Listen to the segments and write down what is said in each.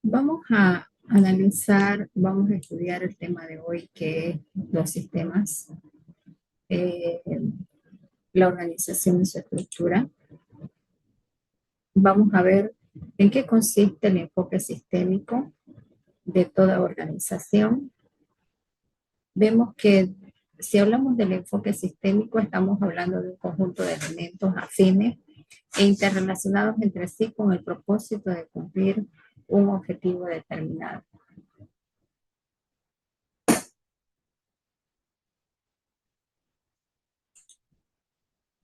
Vamos a analizar, vamos a estudiar el tema de hoy, que es los sistemas, eh, la organización y su estructura. Vamos a ver en qué consiste el enfoque sistémico de toda organización. Vemos que si hablamos del enfoque sistémico, estamos hablando de un conjunto de elementos afines e interrelacionados entre sí con el propósito de cumplir un objetivo determinado.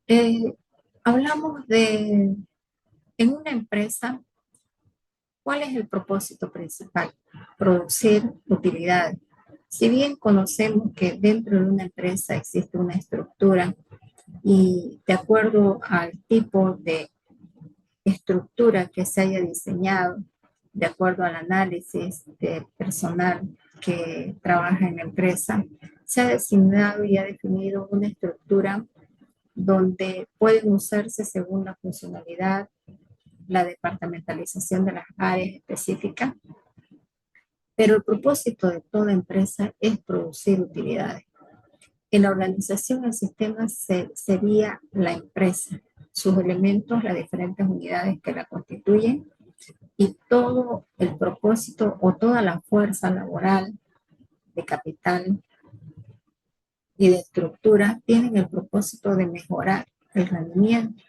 Eh, hablamos de, en una empresa, ¿cuál es el propósito principal? Producir utilidades. Si bien conocemos que dentro de una empresa existe una estructura y de acuerdo al tipo de estructura que se haya diseñado, de acuerdo al análisis de personal que trabaja en la empresa, se ha designado y ha definido una estructura donde pueden usarse según la funcionalidad, la departamentalización de las áreas específicas, pero el propósito de toda empresa es producir utilidades. En la organización, el sistema sería la empresa, sus elementos, las diferentes unidades que la constituyen y todo el propósito o toda la fuerza laboral, de capital y de estructura tienen el propósito de mejorar el rendimiento.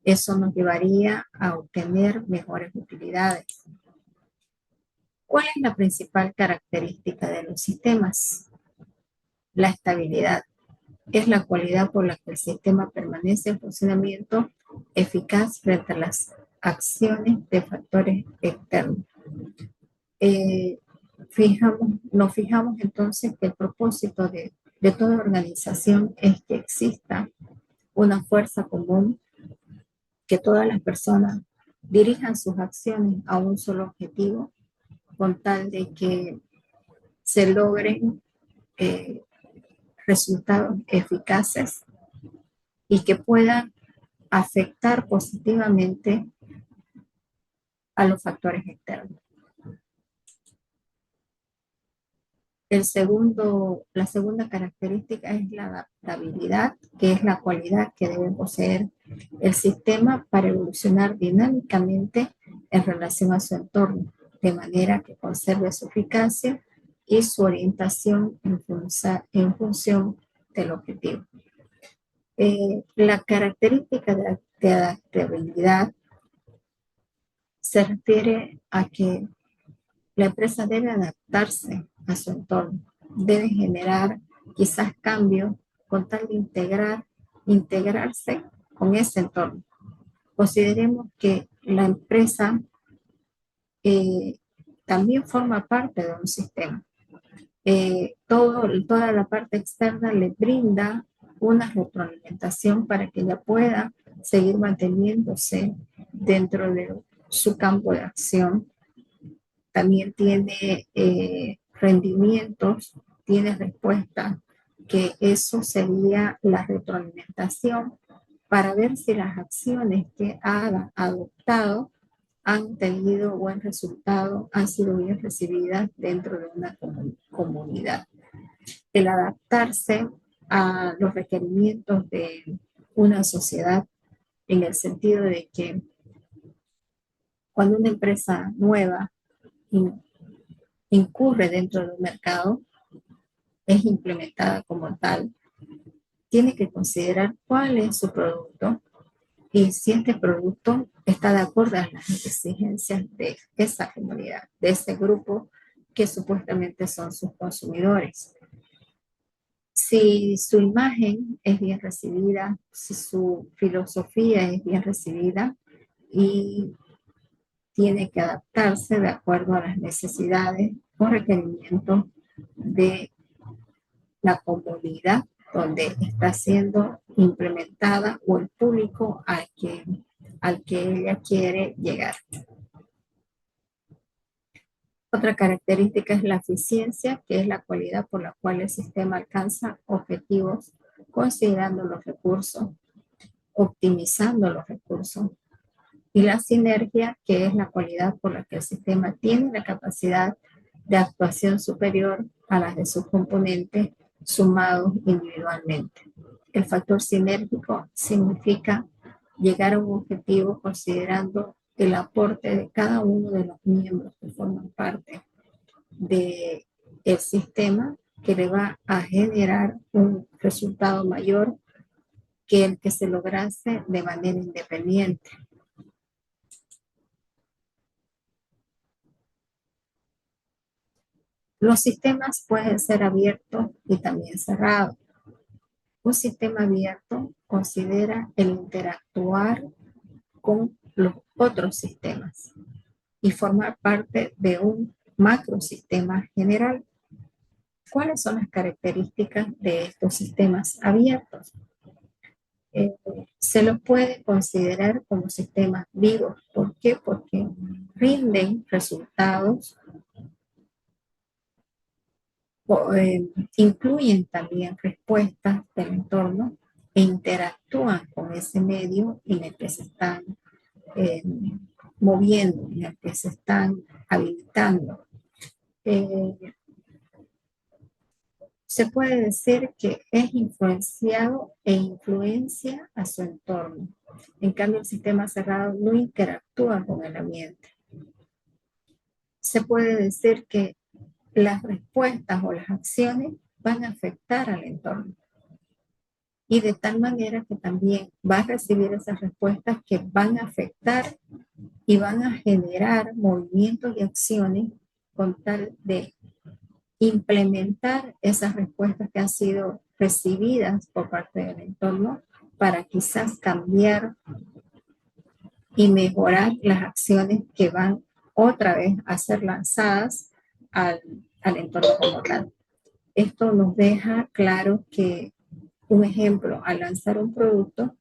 Eso nos llevaría a obtener mejores utilidades. ¿Cuál es la principal característica de los sistemas? La estabilidad. Es la cualidad por la que el sistema permanece en funcionamiento eficaz frente a las acciones de factores externos. Eh, nos fijamos entonces que el propósito de toda organización es que exista una fuerza común, que todas las personas dirijan sus acciones a un solo objetivo con tal de que se logren eh, resultados eficaces y que puedan afectar positivamente a los factores externos. La segunda característica es la adaptabilidad, que es la cualidad que debe poseer el sistema para evolucionar dinámicamente en relación a su entorno, de manera que conserve su eficacia y su orientación en función del objetivo. La característica de adaptabilidad se refiere a que la empresa debe adaptarse a su entorno, debe generar quizás cambios con tal de integrarse con ese entorno. Consideremos que la empresa eh, también forma parte de un sistema. Toda la parte externa le brinda una retroalimentación para que ella pueda seguir manteniéndose dentro de su campo de acción. También tiene rendimientos, tiene respuestas, que eso sería la retroalimentación para ver si las acciones que ha adoptado han tenido buen resultado, han sido bien recibidas dentro de una comunidad. El adaptarse a los requerimientos de una sociedad en el sentido de que cuando una empresa nueva incurre dentro de un mercado, es implementada como tal, tiene que considerar cuál es su producto y si este producto está de acuerdo a las exigencias de esa comunidad, de ese grupo que supuestamente son sus consumidores. Si su imagen es bien recibida, si su filosofía es bien recibida y tiene que adaptarse de acuerdo a las necesidades o requerimientos de la comunidad donde está siendo implementada o el público al que ella quiere llegar. Otra característica es la eficiencia, que es la cualidad por la cual el sistema alcanza objetivos considerando los recursos, optimizando los recursos, y la sinergia, que es la cualidad por la que el sistema tiene la capacidad de actuación superior a las de sus componentes sumados individualmente. El factor sinérgico significa llegar a un objetivo considerando el aporte de cada uno de los miembros que forman parte del sistema, que le va a generar un resultado mayor que el que se lograse de manera independiente. Los sistemas pueden ser abiertos y también cerrados. Un sistema abierto considera el interactuar con los otros sistemas y formar parte de un macrosistema general. ¿Cuáles son las características de estos sistemas abiertos? Se los puede considerar como sistemas vivos. ¿Por qué? Porque rinden resultados, incluyen también respuestas del entorno e interactúan con ese medio en el que se están eh, moviendo, en el que se están habilitando. Eh, Se puede decir que es influenciado e influencia a su entorno. En cambio, el sistema cerrado no interactúa con el ambiente. Se puede decir que las respuestas o las acciones van a afectar al entorno. Y de tal manera que también va a recibir esas respuestas que van a afectar y van a generar movimientos y acciones con tal de implementar esas respuestas que han sido recibidas por parte del entorno para quizás cambiar y mejorar las acciones que van otra vez a ser lanzadas al entorno como tal. Esto nos deja claro que, un ejemplo, al lanzar un producto,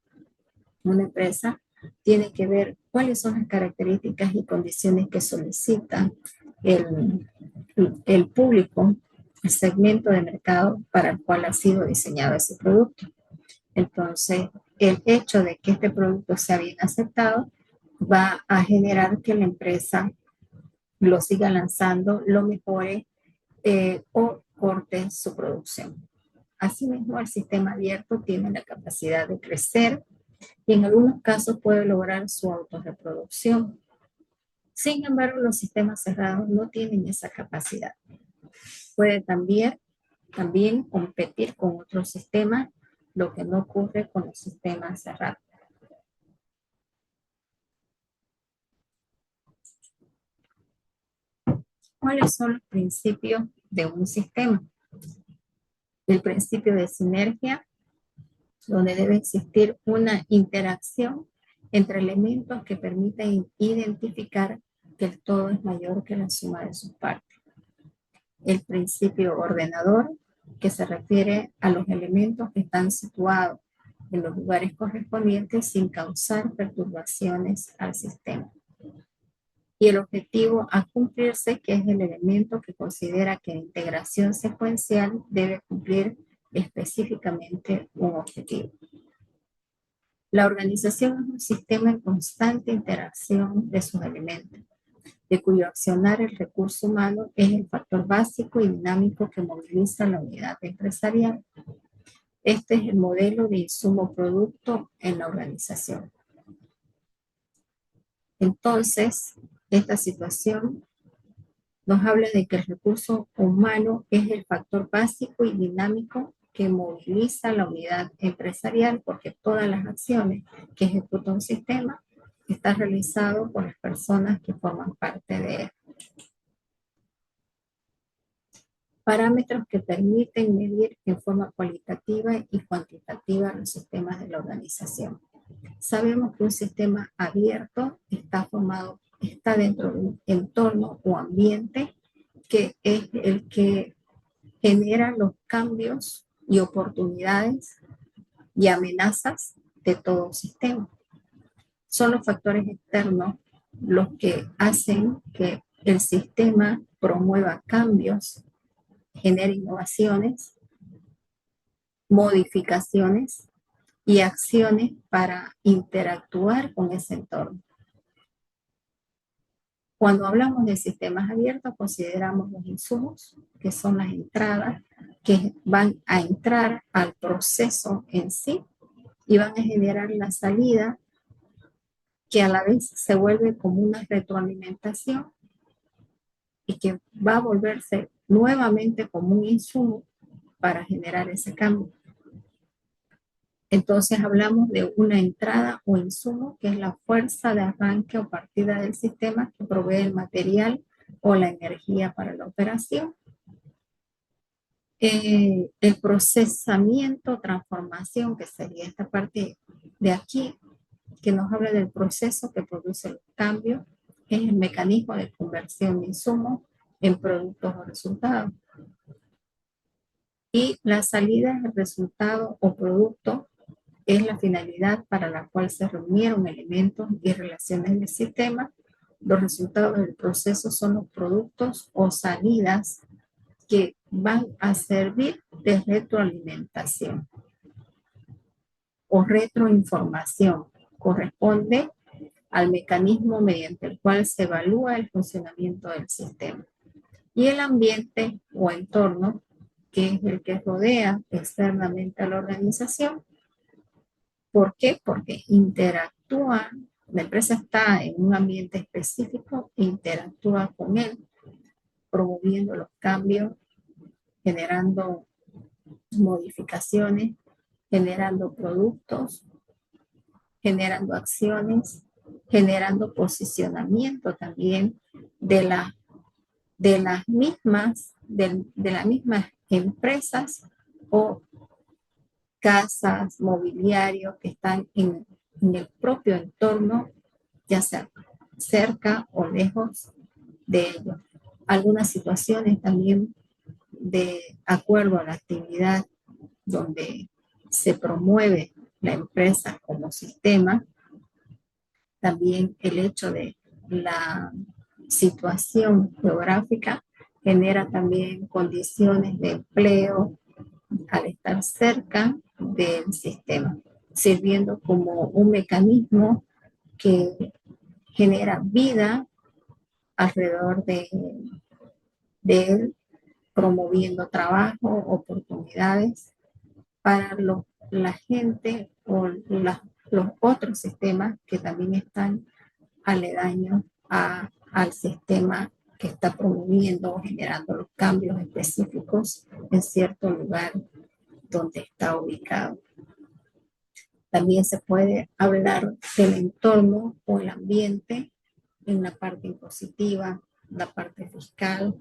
una empresa tiene que ver cuáles son las características y condiciones que solicita el público, el segmento de mercado para el cual ha sido diseñado ese producto. Entonces, el hecho de que este producto sea bien aceptado va a generar que la empresa lo siga lanzando, lo mejore o corte su producción. Asimismo, el sistema abierto tiene la capacidad de crecer y en algunos casos puede lograr su autorreproducción. Sin embargo, los sistemas cerrados no tienen esa capacidad. Puede también competir con otros sistemas, lo que no ocurre con los sistemas cerrados. ¿Cuáles son los principios de un sistema? El principio de sinergia, donde debe existir una interacción entre elementos que permiten identificar que el todo es mayor que la suma de sus partes. El principio ordenador, que se refiere a los elementos que están situados en los lugares correspondientes sin causar perturbaciones al sistema. Y el objetivo a cumplirse, que es el elemento que considera que la integración secuencial debe cumplir específicamente un objetivo. La organización es un sistema en constante interacción de sus elementos, de cuyo accionar el recurso humano es el factor básico y dinámico que moviliza la unidad empresarial. Este es el modelo de insumo-producto en la organización. Entonces, esta situación nos habla de que el recurso humano es el factor básico y dinámico que moviliza la unidad empresarial, porque todas las acciones que ejecuta un sistema están realizadas por las personas que forman parte de él. Parámetros que permiten medir en forma cualitativa y cuantitativa los sistemas de la organización. Sabemos que un sistema abierto está dentro de un entorno o ambiente que es el que genera los cambios y oportunidades y amenazas de todo sistema. Son los factores externos los que hacen que el sistema promueva cambios, genere innovaciones modificaciones y acciones para interactuar con ese entorno. Cuando hablamos de sistemas abiertos, consideramos los insumos, que son las entradas, que van a entrar al proceso en sí y van a generar la salida, que a la vez se vuelve como una retroalimentación y que va a volverse nuevamente como un insumo para generar ese cambio. Entonces hablamos de una entrada o insumo, que es la fuerza de arranque o partida del sistema que provee el material o la energía para la operación. El procesamiento, transformación, que sería esta parte de aquí, que nos habla del proceso que produce los cambios, es el mecanismo de conversión de insumos en productos o resultados. Y la salida es el resultado o producto, es la finalidad para la cual se reunieron elementos y relaciones del sistema. Los resultados del proceso son los productos o salidas que van a servir de retroalimentación o retroinformación. Corresponde al mecanismo mediante el cual se evalúa el funcionamiento del sistema. Y el ambiente o entorno, que es el que rodea externamente a la organización. ¿Por qué? Porque interactúa, la empresa está en un ambiente específico, interactúa con él, promoviendo los cambios, generando modificaciones, generando productos, generando acciones, generando posicionamiento también de, las mismas empresas o casas, mobiliarios que están en el propio entorno, ya sea cerca o lejos de ellos. Algunas situaciones también de acuerdo a la actividad donde se promueve la empresa como sistema, también el hecho de la situación geográfica genera también condiciones de empleo al estar cerca del sistema, sirviendo como un mecanismo que genera vida alrededor de él, promoviendo trabajo, oportunidades para la gente o los otros sistemas que también están aledaños al sistema que está promoviendo o generando los cambios específicos en cierto lugar donde está ubicado. También se puede hablar del entorno o el ambiente en la parte impositiva, la parte fiscal,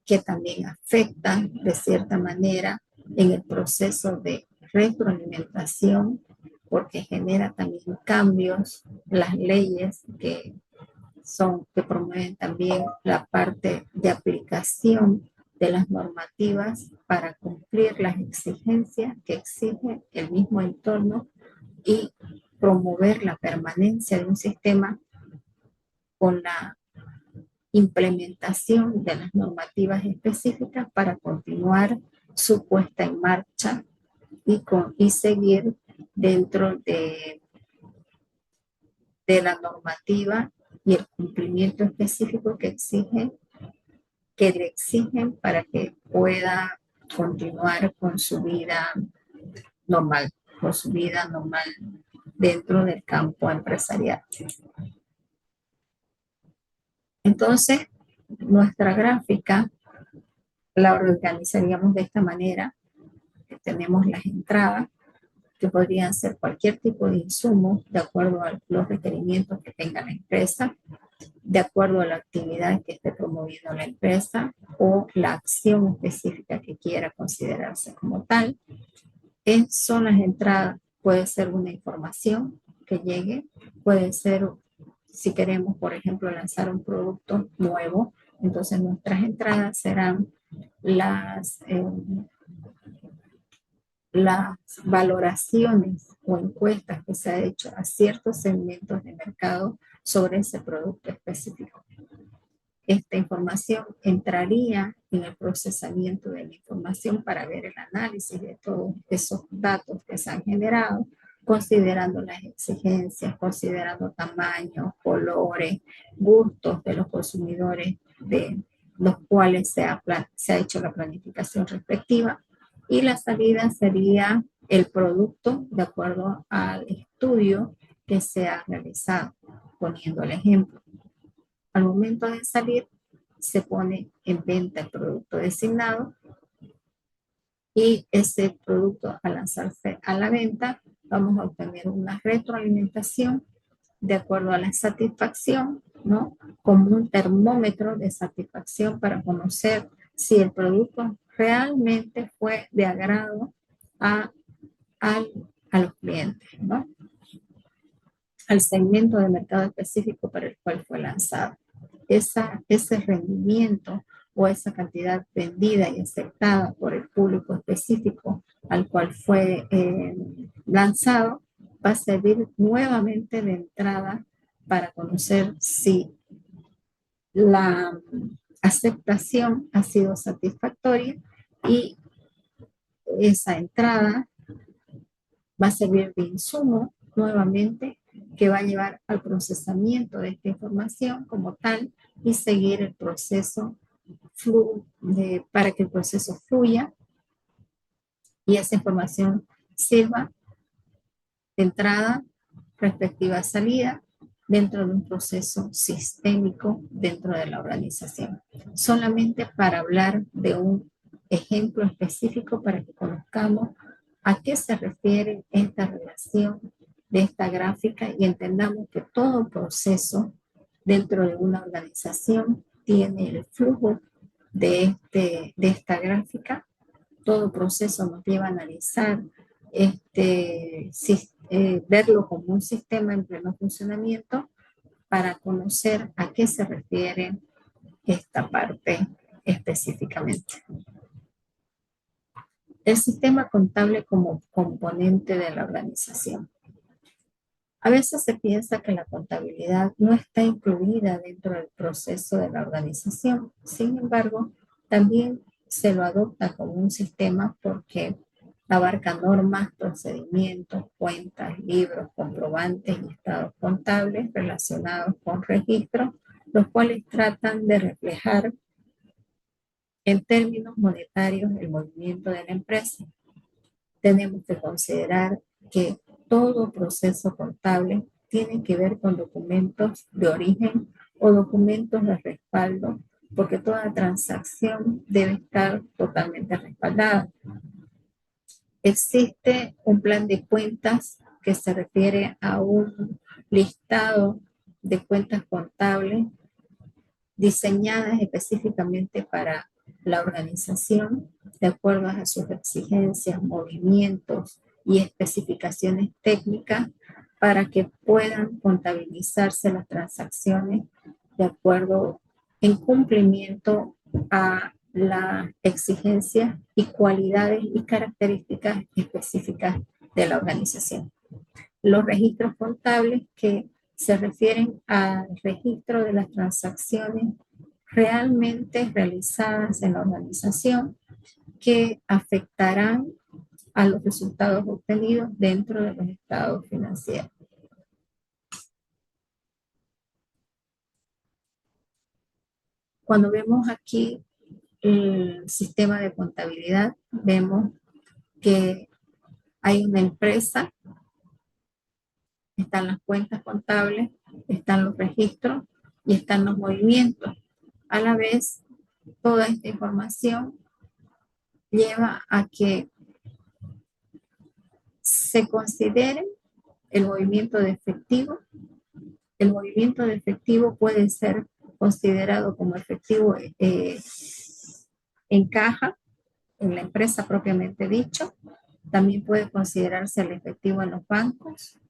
que también afecta de cierta manera en el proceso de retroalimentación, porque genera también cambios, las leyes que promueven también la parte de aplicación de las normativas para cumplir las exigencias que exige el mismo entorno y promover la permanencia de un sistema con la implementación de las normativas específicas para continuar su puesta en marcha y seguir dentro de la normativa y el cumplimiento específico que le exigen para que pueda continuar con su vida normal, dentro del campo empresarial. Entonces, nuestra gráfica la organizaríamos de esta manera. Tenemos las entradas, que podrían ser cualquier tipo de insumo de acuerdo a los requerimientos que tenga la empresa, de acuerdo a la actividad que esté promoviendo la empresa o la acción específica que quiera considerarse como tal. Son las entradas, puede ser una información que llegue, puede ser, si queremos, por ejemplo, lanzar un producto nuevo, entonces nuestras entradas serán las valoraciones o encuestas que se ha hecho a ciertos segmentos de mercado sobre ese producto específico. esta información entraría en el procesamiento de la información para ver el análisis de todos esos datos que se han generado, considerando las exigencias, considerando tamaños, colores, gustos de los consumidores de los cuales se ha hecho la planificación respectiva. Y la salida sería el producto de acuerdo al estudio que se ha realizado, poniendo el ejemplo. Al momento de salir, se pone en venta el producto designado y ese producto al lanzarse a la venta, vamos a obtener una retroalimentación de acuerdo a la satisfacción, ¿no? Como un termómetro de satisfacción para conocer si el producto realmente fue de agrado a, a los clientes, ¿no? Al segmento de mercado específico para el cual fue lanzado. Ese rendimiento o esa cantidad vendida y aceptada por el público específico al cual fue lanzado va a servir nuevamente de entrada para conocer si la aceptación ha sido satisfactoria y esa entrada va a servir de insumo nuevamente que va a llevar al procesamiento de esta información como tal y seguir el proceso para que el proceso fluya y esa información sirva de entrada, respectiva salida, dentro de un proceso sistémico dentro de la organización. Solamente para hablar de un ejemplo específico para que conozcamos a qué se refiere esta relación de esta gráfica y entendamos que todo proceso dentro de una organización tiene el flujo de esta gráfica. Todo proceso nos lleva a analizar, verlo como un sistema en pleno funcionamiento para conocer a qué se refiere esta parte específicamente. El sistema contable como componente de la organización. A veces se piensa que la contabilidad no está incluida dentro del proceso de la organización. Sin embargo, también se lo adopta como un sistema porque abarca normas, procedimientos, cuentas, libros, comprobantes y estados contables relacionados con registros, los cuales tratan de reflejar en términos monetarios el movimiento de la empresa. Tenemos que considerar que todo proceso contable tiene que ver con documentos de origen o documentos de respaldo, porque toda transacción debe estar totalmente respaldada. Existe un plan de cuentas que se refiere a un listado de cuentas contables diseñadas específicamente para la organización de acuerdo a sus exigencias, movimientos y especificaciones técnicas para que puedan contabilizarse las transacciones de acuerdo en cumplimiento a las exigencias y cualidades y características específicas de la organización. Los registros contables que se refieren al registro de las transacciones realmente realizadas en la organización que afectarán a los resultados obtenidos dentro de los estados financieros. Cuando vemos aquí el sistema de contabilidad, vemos que hay una empresa, están las cuentas contables, están los registros y están los movimientos. A la vez, toda esta información lleva a que se considere el movimiento de efectivo. El movimiento de efectivo puede ser considerado como efectivo en caja, en la empresa propiamente dicho. También puede considerarse el efectivo en los bancos.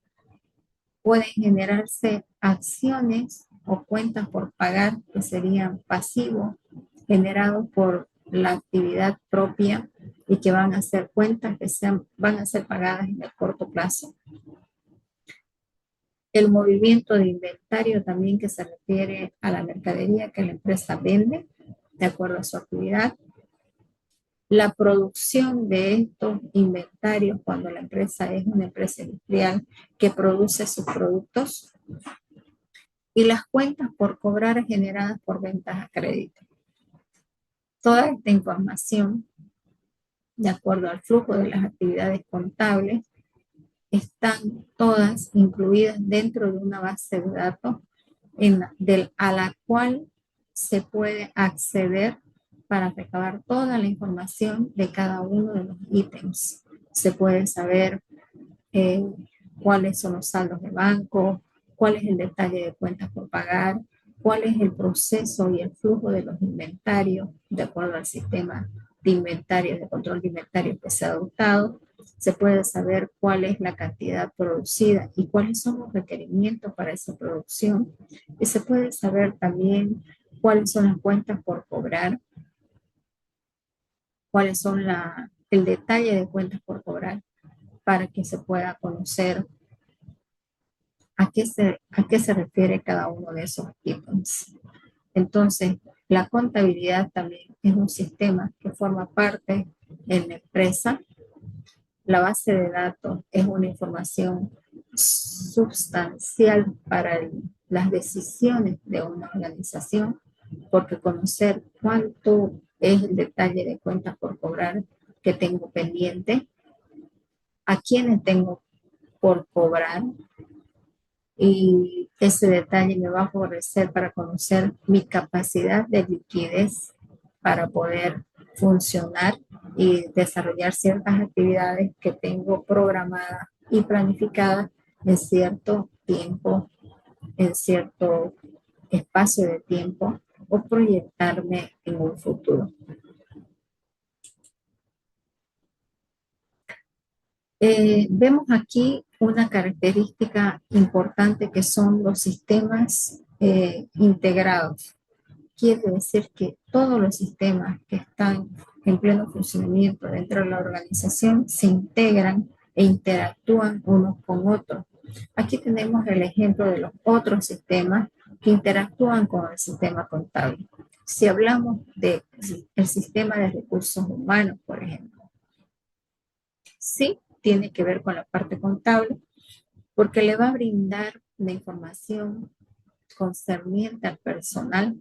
Pueden generarse acciones o cuentas por pagar que serían pasivos generados por la actividad propia y que van a ser cuentas que van a ser pagadas en el corto plazo. El movimiento de inventario también, que se refiere a la mercadería que la empresa vende de acuerdo a su actividad. La producción de estos inventarios cuando la empresa es una empresa industrial que produce sus productos, y las cuentas por cobrar generadas por ventas a crédito. Toda esta información, de acuerdo al flujo de las actividades contables, están todas incluidas dentro de una base de datos a la cual se puede acceder para recabar toda la información de cada uno de los ítems. Se puede saber eh, cuáles son los saldos de banco, cuál es el detalle de cuentas por pagar, cuál es el proceso y el flujo de los inventarios de acuerdo al sistema de inventario, de control de inventario que se ha adoptado. Se puede saber cuál es la cantidad producida y cuáles son los requerimientos para esa producción. Y se puede saber también cuáles son las cuentas por cobrar, cuáles son el detalle de cuentas por cobrar, para que se pueda conocer a qué se refiere cada uno de esos ítems. Entonces, la contabilidad también es un sistema que forma parte en la empresa. La base de datos es una información sustancial para las decisiones de una organización, porque conocer cuánto es el detalle de cuentas por cobrar que tengo pendiente, a quiénes tengo por cobrar, y ese detalle me va a favorecer para conocer mi capacidad de liquidez para poder funcionar y desarrollar ciertas actividades que tengo programadas y planificadas en cierto tiempo, en cierto espacio de tiempo, o proyectarme en un futuro. Vemos aquí una característica importante que son los sistemas integrados. Quiere decir que todos los sistemas que están en pleno funcionamiento dentro de la organización se integran e interactúan unos con otros. Aquí tenemos el ejemplo de los otros sistemas que interactúan con el sistema contable. Si hablamos del sistema de recursos humanos, por ejemplo, sí tiene que ver con la parte contable, porque le va a brindar la información concerniente al personal,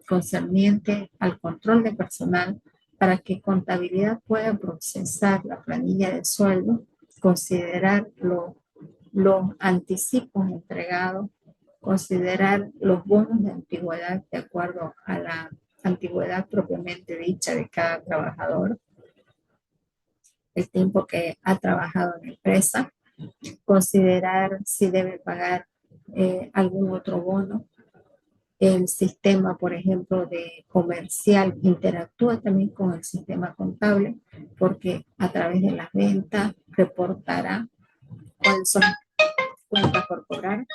concerniente al control de personal, para que contabilidad pueda procesar la planilla de sueldo, considerar los anticipos entregados, considerar los bonos de antigüedad de acuerdo a la antigüedad propiamente dicha de cada trabajador, el tiempo que ha trabajado en la empresa, considerar si debe pagar algún otro bono. El sistema, por ejemplo, de comercial interactúa también con el sistema contable, porque a través de las ventas reportará cuáles son las cuentas por cobrar,